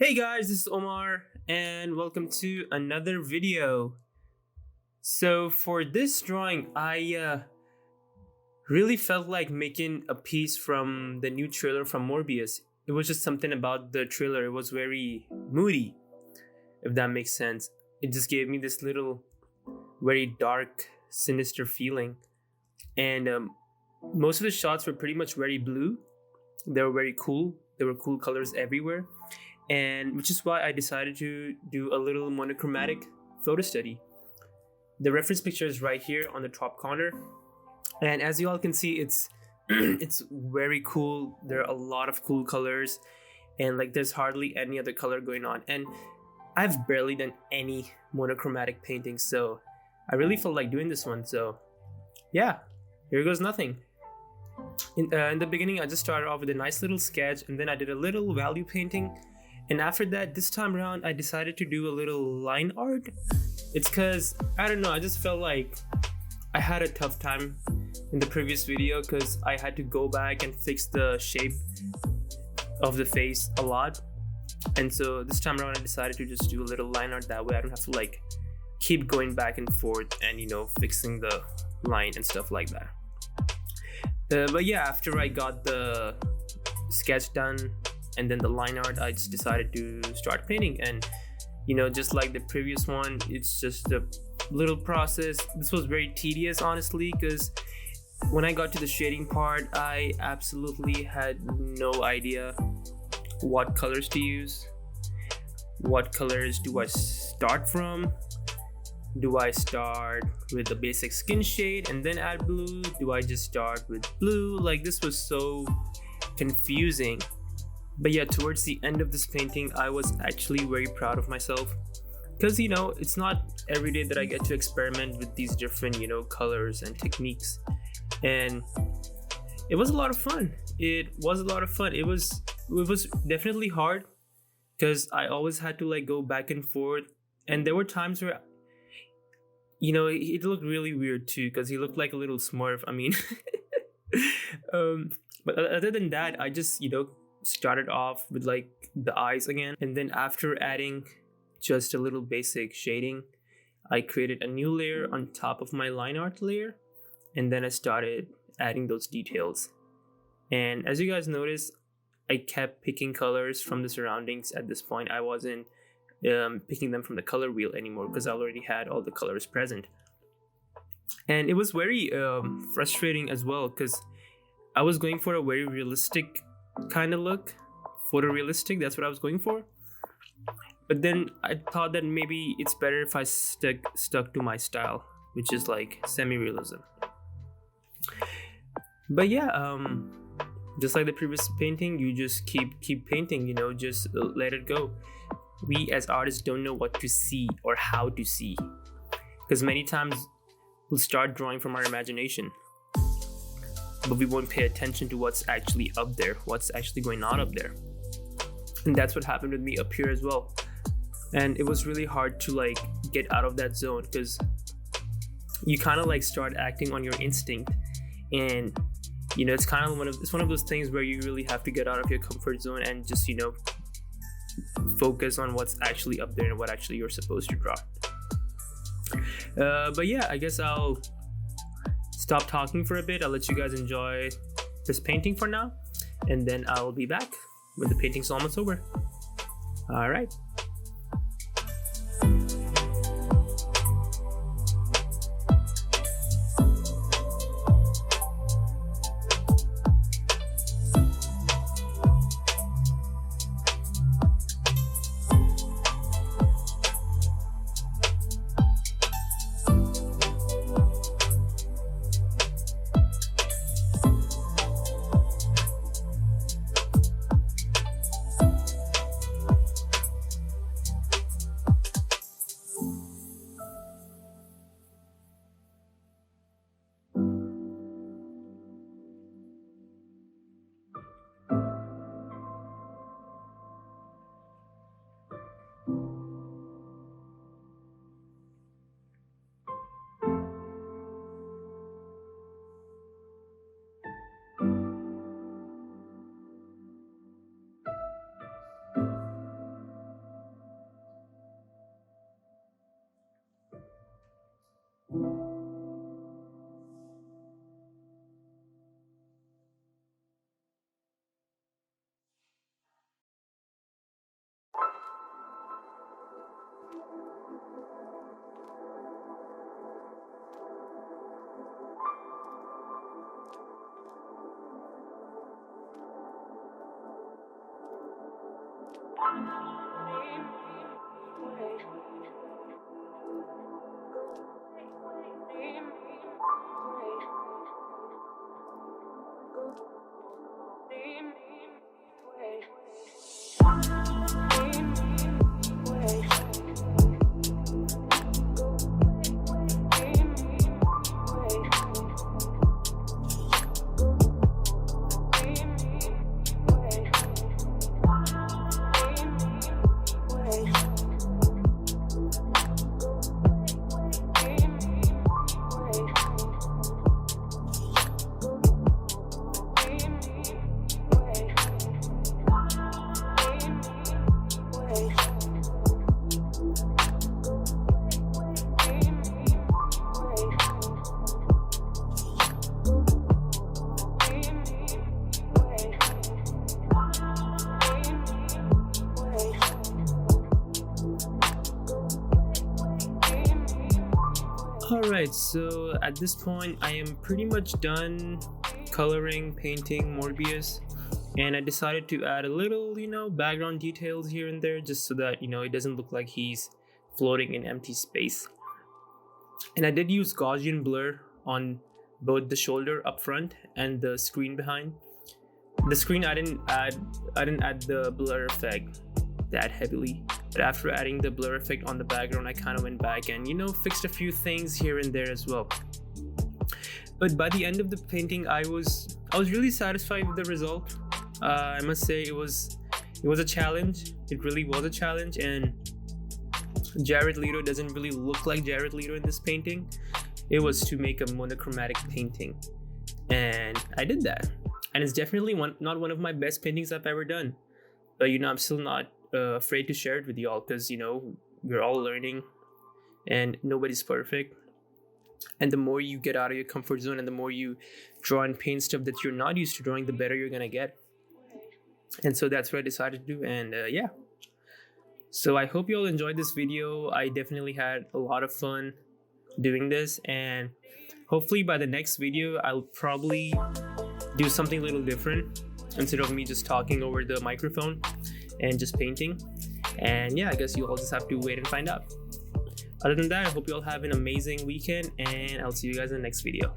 Hey guys, this is Omar and welcome to another video. So for this drawing, I really felt like making a piece from the new trailer from Morbius. It was just something about the trailer. It was very moody, if that makes sense. It just gave me this little very dark, sinister feeling. And most of the shots were pretty much very blue. They were very cool. There were cool colors everywhere. And which is why I decided to do a little monochromatic photo study. The reference picture is right here on the top corner. And as you all can see, it's it's very cool. There are a lot of cool colors and like there's hardly any other color going on. And I've barely done any monochromatic painting, so I really felt like doing this one. So yeah, here goes nothing. In the beginning, I just started off with a nice little sketch, and then I did a little value painting. And after that, this time around, I decided to do a little line art. It's because, I don't know, I just felt like I had a tough time in the previous video because I had to go back and fix the shape of the face a lot. And so this time around, I decided to just do a little line art. That way I don't have to like keep going back and forth and, you know, fixing the line and stuff like that. But yeah, after I got the sketch done and then the line art, I just decided to start painting. And you know, just like the previous one, it's just a little process. This was very tedious, honestly, because when I got to the shading part, I absolutely had no idea what colors to use. What colors do I start from? Do I start with the basic skin shade and then add blue? Do I just start with blue? Like, this was so confusing. But yeah, towards the end of this painting, I was actually very proud of myself. Because, you know, it's not every day that I get to experiment with these different, you know, colors and techniques. And it was a lot of fun. It was definitely hard because I always had to like go back and forth. And there were times where, you know, it looked really weird too because he looked like a little Smurf. I mean, but other than that, I just, you know, started off with like the eyes again, and then after adding just a little basic shading, I created a new layer on top of my line art layer, and then I started adding those details. And as you guys notice, I kept picking colors from the surroundings. At this point, I wasn't picking them from the color wheel anymore because I already had all the colors present. And it was very frustrating as well because I was going for a very realistic kind of look, photorealistic. That's what I was going for. But then I thought that maybe it's better if I stuck to my style, which is like semi-realism. But yeah, just like the previous painting, you just keep painting, you know, just let it go. We as artists don't know what to see or how to see, because many times we'll start drawing from our imagination, but we won't pay attention to what's actually up there, what's actually going on up there. And that's what happened with me up here as well. And it was really hard to like get out of that zone because you kind of like start acting on your instinct. And you know, it's kind of one of those things where you really have to get out of your comfort zone and just, you know, focus on what's actually up there and what actually you're supposed to draw. But yeah, I guess I'll stop talking for a bit. I'll let you guys enjoy this painting for now, and then I'll be back when the painting's almost over. All right. Alright, so at this point I am pretty much done coloring, painting Morbius, and I decided to add a little, background details here and there just so that, it doesn't look like he's floating in empty space. And I did use Gaussian blur on both the shoulder up front and the screen behind. The screen I didn't add the blur effect that heavily, but after adding the blur effect on the background I kind of went back and fixed a few things here and there as well. But by the end of the painting I was really satisfied with the result. I must say it was a challenge. It really was a challenge, and Jared Leto doesn't really look like Jared Leto in this painting. It was to make a monochromatic painting, and I did that, and it's definitely not one of my best paintings I've ever done, but I'm still not afraid to share it with y'all because we're all learning and nobody's perfect, and the more you get out of your comfort zone and the more you draw and paint stuff that you're not used to drawing, the better you're gonna get. And so that's what I decided to do, and yeah, so I hope you all enjoyed this video. I definitely had a lot of fun doing this, and hopefully by the next video I'll probably do something a little different instead of me just talking over the microphone and just painting. And yeah, I guess you all just have to wait and find out. Other than that, I hope you all have an amazing weekend, and I'll see you guys in the next video.